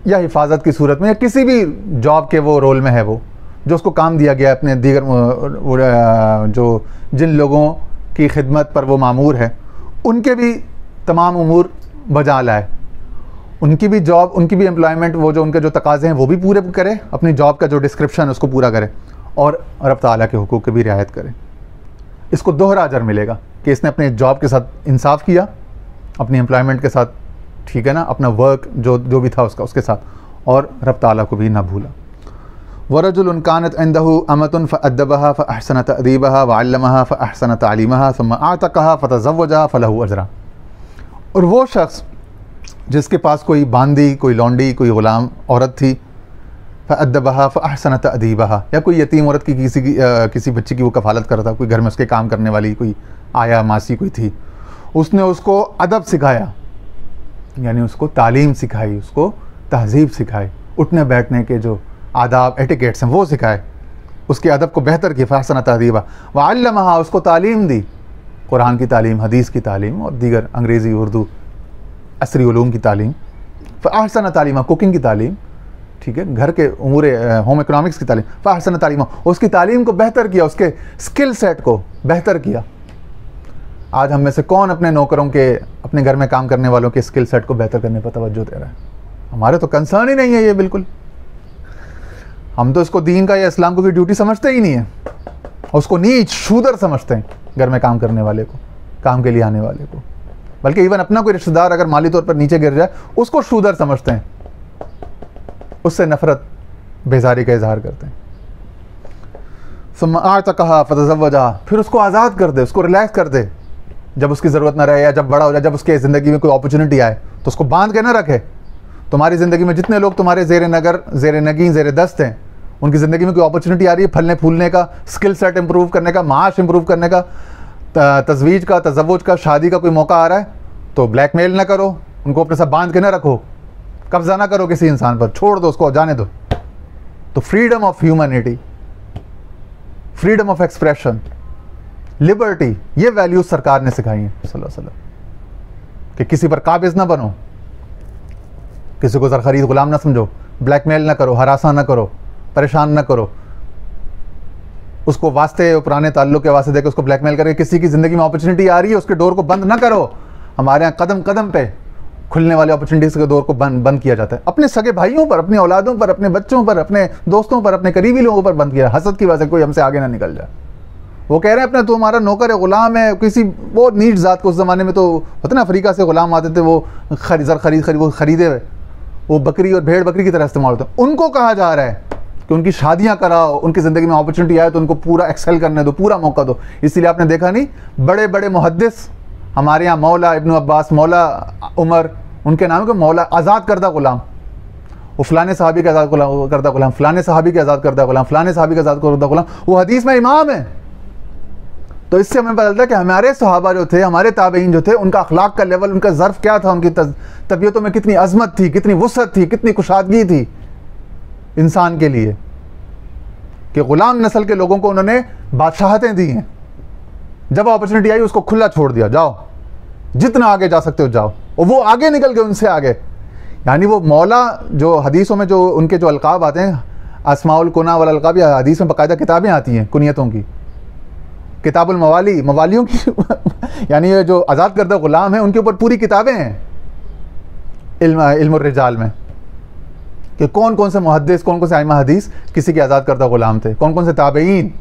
या हिफाजत की सूरत में, या किसी भी जॉब के वो रोल में है, वो जो उसको काम दिया गया अपने दीगर जो जिन लोगों की खिदमत पर वो मामूर है, उनके भी तमाम उमूर बजा लाए, उनकी भी जॉब, उनकी भी एम्प्लॉयमेंट, वो जो उनके जो तकाज़े हैं वो भी पूरे करे, अपनी जॉब का जो डिस्क्रिप्शन उसको पूरा करे, और रब ताला के हुकूक की भी रियायत करे। इसको दोहरा अजर मिलेगा कि इसने अपने जॉब के साथ इंसाफ किया, अपनी एम्प्लॉयमेंट के साथ, ठीक है ना, अपना वर्क जो भी था उसके साथ, और रब ताला को भी ना भूला। वरजुल कानत इंदहु अमतुन फअद्दबहा फअहसन तअदीबहा वअल्लमहा फअहसन तालीमहा सुम्मा आतक़हा फतज़व्वजहा फलहु अजरा। और वो शख्स जिसके पास कोई बांदी, कोई लौंडी, कोई ग़ुलाम औरत थी, फअद्दबहा फअहसन तअदीबहा, या कोई यतीम औरत की किसी बच्ची की वो कफ़ालत करता, कोई घर में उसके काम करने वाली कोई आया मासी कोई थी, उसने उसको अदब सिखाया, यानी उसको तालीम सिखाई, उसको तहज़ीब सिखाई, उठने बैठने के जो आदाब एटिकेट्स हैं वो सिखाए, उसके अदब को बेहतर किया, फअहसन तअदीबहा वअल्लमहा, उसको तालीम दी, कुरान की तालीम, हदीस की तालीम और दीगर अंग्रेज़ी, उर्दू, असरी उलूम की तालीम, फअहसन तालीमा, कुकिंग की तालीम, ठीक है, घर के उमूर होम इकोनॉमिक्स की तालीम, फअहसन तालीमा, उसकी तालीम को बेहतर किया, उसके स्किल सेट को बेहतर किया। आज हम में से कौन अपने नौकरों के, अपने घर में काम करने वालों के स्किल सेट को बेहतर करने पर तवज्जो दे रहा है? हमारे तो कंसर्न ही नहीं है ये, बिल्कुल। हम तो इसको दीन का या इस्लाम को की ड्यूटी समझते ही नहीं है, उसको नीच शूदर समझते हैं, घर में काम करने वाले को, काम के लिए आने वाले को, बल्कि इवन अपना कोई रिश्तेदार अगर माली तौर पर नीचे गिर जाए उसको शूदर समझते हैं, उससे नफरत, बेजारी का इजहार करते हैं। सुम्मा आतक़हा फतज़व्वजहा, फिर उसको आज़ाद कर दे, उसको रिलैक्स कर दे, जब उसकी ज़रूरत ना रहे या जब बड़ा हो जाए, जब उसके ज़िंदगी में कोई अपॉर्चुनिटी आए तो उसको बांध के ना रखे। तुम्हारी ज़िंदगी में जितने लोग तुम्हारे ज़ेर नगर, ज़ेर नगीं, ज़ेर दस्त हैं, उनकी ज़िंदगी में कोई अपॉर्चुनिटी आ रही है फलने फूलने का, स्किल सेट इंप्रूव करने का, माश इंप्रूव करने का, तज़वीज का, तज़व्वुज का, शादी का कोई मौका आ रहा है, तो ब्लैकमेल ना करो, उनको अपने साथ बांध के ना रखो, कब्जा ना करो किसी इंसान पर, छोड़ दो उसको, जाने दो। तो freedom of humanity, freedom of expression, liberty, ये वैल्यूज सरकार ने सिखाई हैं सल्लल्लाहु अलैहि वसल्लम, कि किसी पर काबिज ना बनो, किसी को ज़र खरीद गुलाम ना समझो, ब्लैकमेल ना करो, हरासा ना करो, परेशान ना करो, उसको वास्ते पुराने ताल्लुक के वास्ते देकर उसको ब्लैकमेल करके किसी की ज़िंदगी में अपॉर्चुनिटी आ रही है उसके डोर को बंद ना करो। हमारे यहाँ कदम कदम पे खुलने वाले अपॉर्चुनिटीज़ के डोर को बंद किया जाता है, अपने सगे भाइयों पर, अपनी औलादों पर, अपने बच्चों पर, अपने दोस्तों पर, अपने करीबी लोगों पर बंद किया, हसद की वजह से कोई हमसे आगे ना निकल जाए। वो कह रहे हैं अपना तू हमारा नौकर है, ग़ुलाम है, किसी वो नीच ज़ात को, उस ज़माने में तो होता ना अफ्रीका से ग़ुलाम आते थे, वो ज़र खरीदे हुए, वो बकरी और भेड़ बकरी की तरह इस्तेमाल होता है। उनको कहा जा रहा है कि उनकी शादियां कराओ, उनकी ज़िंदगी में अपॉर्चुनिटी आए तो उनको पूरा एक्सेल करने दो, पूरा मौका दो। इसीलिए आपने देखा नहीं, बड़े बड़े मुहद्दिस हमारे यहाँ, मौला इब्न अब्बास, मौला उमर, उनके नाम के मौला, आज़ाद करदा ग़ुलाम, वो फ़लाने सहाबी का आज़ाद करदा ग़ुलाम, फ़लाने सहाबी के आज़ाद करदा ग़ुलाम, फ़लाने सहाबी का आज़ाद करदा ग़ुलाम, वो हदीस में इमाम है। तो इससे हमें पता चलता है कि हमारे सहाबा जो थे, हमारे ताबईन जो थे, उनका अखलाक का लेवल, उनका ज़र्फ़ क्या था, उनकी तबीयतों में कितनी अज़मत थी, कितनी वुसअत थी, कितनी कुशादगी थी इंसान के लिए। कि ग़ुलाम नस्ल के लोगों को उन्होंने बादशाहतें दी हैं, जब अपॉर्चुनिटी आई उसको खुला छोड़ दिया, जाओ जितना आगे जा सकते हो जाओ, और वो आगे निकल गए उनसे आगे। यानी वो मौला जो हदीसों में जो उनके जो अलकाब आते हैं, अस्माउल कुना वल अलकाब, या हदीस में बाकायदा किताबें आती हैं कुनियतों की, किताबुल मवाली, मवालियों की यानी ये जो आज़ाद करदा ग़ुलाम हैं उनके ऊपर पूरी किताबें हैं इल्मुर रिजाल में, कि कौन कौन से मुहद्दिस, कौन कौन से आइमा हदीस किसी के आज़ाद करदा ग़ुलाम थे, कौन कौन से ताबईन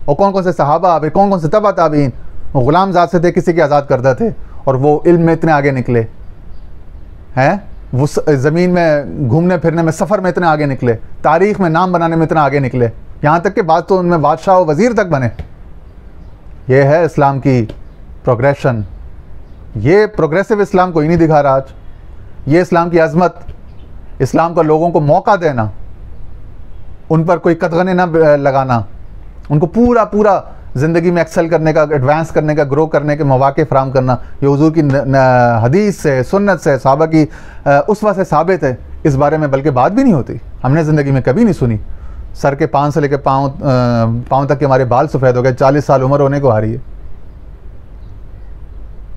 और कौन कौन से सहाबा, फिर कौन कौन से तबा ताबईन ग़ुलाम ज़ात से थे, किसी के आज़ाद करदा थे, और वो इल्म में इतने आगे निकले हैं, वो ज़मीन में घूमने फिरने में, सफ़र में इतने आगे निकले, तारीख़ में नाम बनाने में इतना आगे निकले, यहाँ तक कि बाद तो उनमें बादशाह और वज़ीर तक बने। ये है इस्लाम की प्रोग्रेशन। ये प्रोग्रेसिव इस्लाम कोई नहीं दिखा रहा आज। ये इस्लाम की अज़मत, इस्लाम का लोगों को मौका देना, उन पर कोई कतगने ना लगाना, उनको पूरा पूरा ज़िंदगी में एक्सेल करने का, एडवांस करने का, ग्रो करने के मौके फराहम करना, ये हुज़ूर की हदीस से, सुन्नत से, सहाबा की उसवा से साबित है। इस बारे में बल्कि बात भी नहीं होती, हमने ज़िंदगी में कभी नहीं सुनी। सर के पाँव से लेकर पाँव तक के हमारे बाल सफ़ेद हो गए, 40 साल उम्र होने को आ रही है।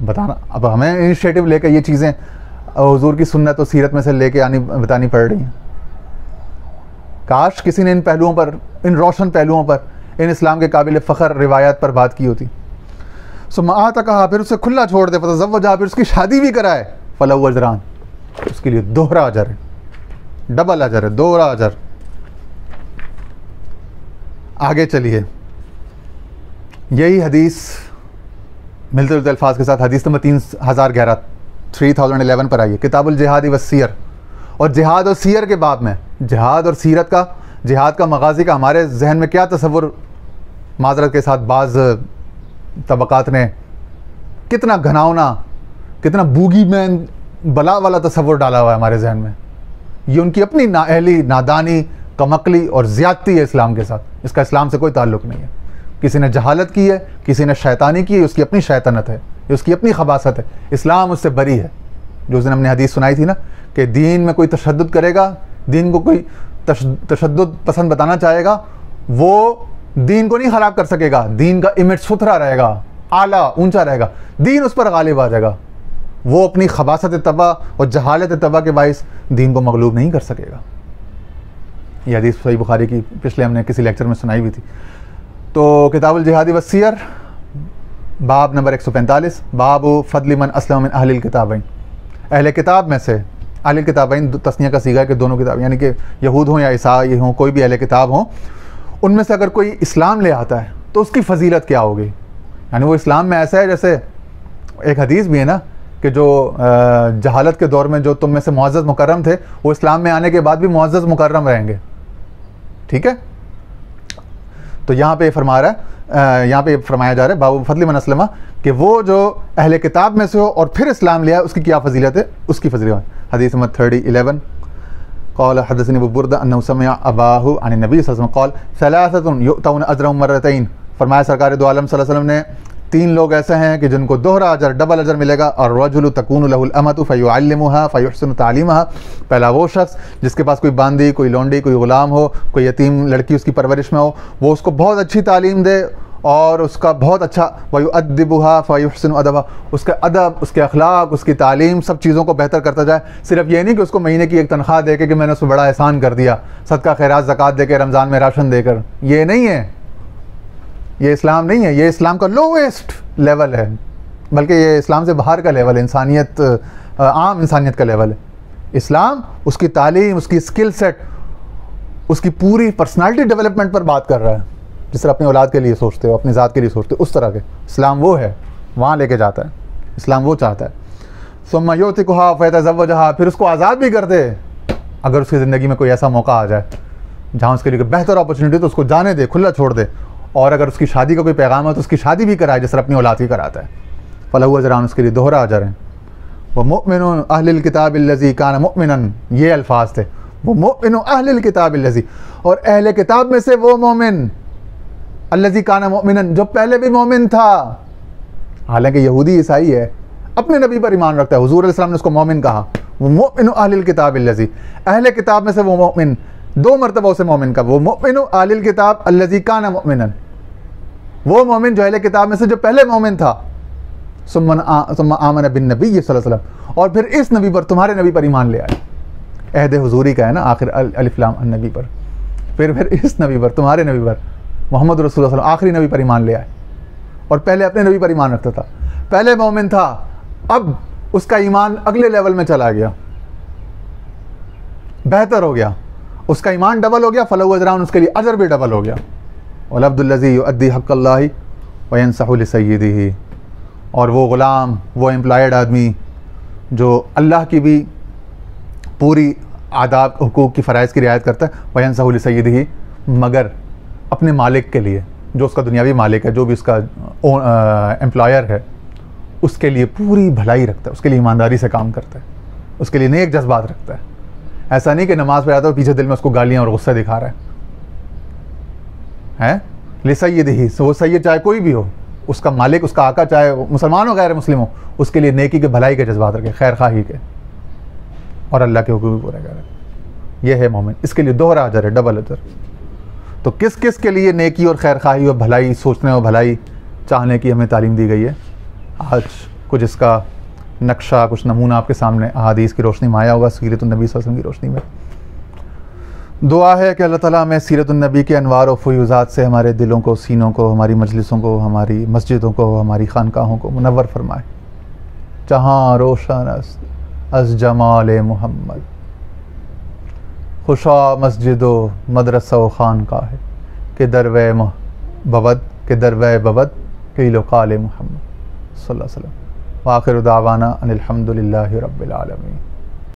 बताना, अब हमें इनिशिएटिव लेकर ये चीज़ें हुज़ूर की सुन्नत और सीरत में से लेके बतानी पड़ रही हैं। काश किसी ने इन पहलुओं पर, इन रोशन पहलुओं पर, इन इस्लाम के काबिल फ़ख्र रिवायात पर बात की होती। सुम्मा कहा, फिर उसे खुला छोड़ दे, फ़तज़व्वजा, फिर उसकी शादी भी कराए, फ़लहु अजरान, उसके लिए दोहरा अजर है, डबल अजर है, दोहरा अजर। आगे चलिए, यही हदीस मिलते जुलते अल्फाज के साथ हदीस नंबर 3011 पर आई है, किताबुल जिहाद व सीयर। और जिहाद और सीयर के बाब में, जिहाद और सीरत का, जिहाद का मगाज़ी का हमारे जहन में क्या तसव्वुर, माजरत के साथ बाज़ तबक़ात ने कितना घनावना, कितना बूगी मैन बला वाला तसव्वुर डाला हुआ है हमारे जहन में। ये उनकी अपनी नाअहली, नादानी, कमकली और ज़्यादती है इस्लाम के साथ। इसका इस्लाम से कोई ताल्लुक़ नहीं है। किसी ने जहालत की है, किसी ने शैतानी की है, उसकी अपनी शैतानत है, उसकी अपनी खबासत है। इस्लाम उससे बरी है। जो उस दिन हमने हदीस सुनाई थी ना, कि दीन में कोई तशद्दुद करेगा, दीन को कोई तशद्दुद पसंद बताना चाहेगा, वो दीन को नहीं ख़राब कर सकेगा। दीन का इमेज सुथरा रहेगा, आला ऊंचा रहेगा, दीन उस पर गालिब आ जाएगा। वो अपनी खबासत तबा और जहालत तबा के बाइस दीन को मगलूब नहीं कर सकेगा। यह हदीस सही बुखारी की पिछले हमने किसी लेक्चर में सुनाई हुई थी। तो किताबुल जिहाद व सीयर, बाब नंबर 145, बाबु फदल मन अस्लम मिन अहलिल किताबैन। अहले किताब में से, अहलिल किताबैन तस्निया का सीगा है कि दोनों किताब, यानी कि यहूद हों या ईसाई हों, कोई भी अहले किताब हों, उनमें से अगर कोई इस्लाम ले आता है तो उसकी फजीलत क्या होगी। यानी वो इस्लाम में ऐसा है, जैसे एक हदीस भी है ना कि जो जहालत के दौर में जो तुम में से मुअज़्ज़ज़ मुकर्रम थे, वो इस्लाम में आने के बाद भी मुअज़्ज़ज़ मुकर्रम रहेंगे। ठीक है, तो यहाँ पे फरमा रहा है, यहाँ पे फरमाया जा रहा है बाबू फदल मन अस्लमा, कि वो जो अहले किताब में से हो और फिर इस्लाम लिया, उसकी क्या फजीलत है, उसकी फजीलत। हदीस नंबर 3011, क़ाल हदसनी अबू बुर्दा अन्नहु समिअ अबाहु अन नबी सल्लल्लाहु अलैहि वसल्लम क़ाल सलासतुन युअतौन अजरहुम मर्रतैन। फरमाया सरकार दो आलम सल्लल्लाहु अलैहि वसल्लम ने, 3 लोग ऐसे हैं कि जिनको दोहरा अजर, डबल अजर मिलेगा। और रजुलु तकूनु लहुल अमतु फयुअल्लिमुहा फयुहसिनु तालीमहा। पहला वो शख्स जिसके पास कोई बांदी, कोई लौंडी, कोई ग़ुलाम हो, कोई यतीम लड़की उसकी परवरिश में हो, वो उसको बहुत अच्छी तालीम दे और उसका बहुत अच्छा, वयुअद्दिबुहा फयुहसिनु अदबा, उसका अदब, उसके अखलाक, उसकी तालीम, सब चीज़ों को बेहतर करता जाए। सिर्फ ये नहीं कि उसको महीने की एक तनख्वाह दे के कि मैंने उसको बड़ा एहसान कर दिया, सदका खैरात ज़कात दे के, रमज़ान में राशन देकर, ये नहीं है, ये इस्लाम नहीं है। ये इस्लाम का लोवेस्ट लेवल है, बल्कि ये इस्लाम से बाहर का लेवल है, इंसानियत, आम इंसानियत का लेवल है। इस्लाम उसकी तालीम, उसकी स्किल सेट, उसकी पूरी पर्सनालिटी डेवलपमेंट पर बात कर रहा है। जिस तरह अपनी औलाद के लिए सोचते हो, अपनी ज़ात के लिए सोचते हो, उस तरह के इस्लाम वो है, वहाँ लेके जाता है। इस्लाम वो चाहता है। सुम्मा युतिकुहा फयतज़व्वजहा, फिर उसको आज़ाद भी कर दे अगर उसकी ज़िंदगी में कोई ऐसा मौका आ जाए जहाँ उसके लिए बेहतर अपॉर्चुनिटी, तो उसको जाने दे, खुला छोड़ दे। और अगर उसकी शादी का कोई पैगाम है तो उसकी शादी भी कराए, जिस तरह अपनी औलाद की कराता है। फलहु अजरान, उसके लिए दोहरा अजर है। वह मुअमिनुन अहलिल किताबिल्लज़ी कान मुअमिनन, ये अल्फाज थे, वो मुअमिनु अहलिल किताबिल्लज़ी, और अहले किताब में से वो मोमिन, अल्लज़ी कान मुअमिनन, जो पहले भी मोमिन था। हालांकि यहूदी ईसाई है, अपने नबी पर ईमान रखता है, हुज़ूर अलैहि सल्लम ने उसको मोमिन कहा। वो मुअमिनु अहलिल किताबिल्लज़ी, अहले किताब में से वो मोमिन, 2 मरतबा उसे मोमिन का, वो मोमिन आलिल किताब अल्लज़ी काना मोमिनन, वो मोमिन जो अहले किताब में से जो पहले मोमिन था, सुम्मा आमन बिन नबी सल्लल्लाहु अलैहि वसल्लम, और फिर इस नबी पर, तुम्हारे नबी पर ईमान ले आए। अहद हुजूरी का है ना आखिर अलिफ लाम नबी पर, फिर इस नबी पर, तुम्हारे नबी पर, मोहम्मद रसूलुल्लाह सल्लल्लाहु अलैहि वसल्लम आखिरी नबी पर ईमान ले आए। और पहले अपने नबी पर ईमान रखता था, पहले मोमिन था, अब उसका ईमान अगले लेवल में चला गया, बेहतर हो गया, उसका ईमान डबल हो गया, फलहु अजरान, उसके लिए अजर भी डबल हो गया। वल अब्दुल्लज़ी युअद्दी हक़्क़ल्लाहि व यंसहु लिसय्यिदिही, और वो ग़ुलाम, वो एम्प्लॉयड आदमी जो अल्लाह की भी पूरी आदाब हुकूक की फ़राइज़ की रियायत करता है, व यंसहु लिसय्यिदिही, मगर अपने मालिक के लिए, जो उसका दुनियावी मालिक है, जो भी उसका एम्प्लॉयर है, उसके लिए पूरी भलाई रखता है, उसके लिए ईमानदारी से काम करता है, उसके लिए नेक जज्बात रखता है। ऐसा नहीं कि नमाज पढ़ आता है पीछे दिल में उसको गालियाँ और गुस्सा दिखा रहा है। लिसय्यिदिही, वो सैयद चाहे कोई भी हो, उसका मालिक, उसका आका, चाहे मुसलमान हो गैर मुस्लिम हो, उसके लिए नेकी के भलाई के जज्बात रखे, खैर खाही के, और अल्लाह के हुक्म भी पूरे करे। ये है मोमिन, इसके लिए दोहरा अजर है, डबल अजर। तो किस किस के लिए नेकी और खैर खाही और भलाई सोचने और भलाई चाहने की हमें तालीम दी गई है। आज कुछ इसका नक्शा, कुछ नमूना आपके सामने अहादीस की रोशनी में आया होगा, सीरत-उन-नबी सल्लल्लाहु अलैहि वसल्लम की रोशनी में। दुआ है कि अल्लाह ताला हमें सीरत-उन-नबी के अनवार और फ़ुयूज़ात से हमारे दिलों को, सीनों को, हमारी मजलिसों को, हमारी मस्जिदों को, हमारी खानकाहों को मुनव्वर फरमाए। जहाँ रोशन अज़ जमाल मोहम्मद, खुशा मस्जिदो मदरसा खानकाह के दरवे बवद, के दरवे बवद के लोकाल मोहम्मद सल्लल्लाहु अलैहि वसल्लम। व आखिर दावाना अनिल हम्दुलिल्लाहि रब्बिल आलमीन।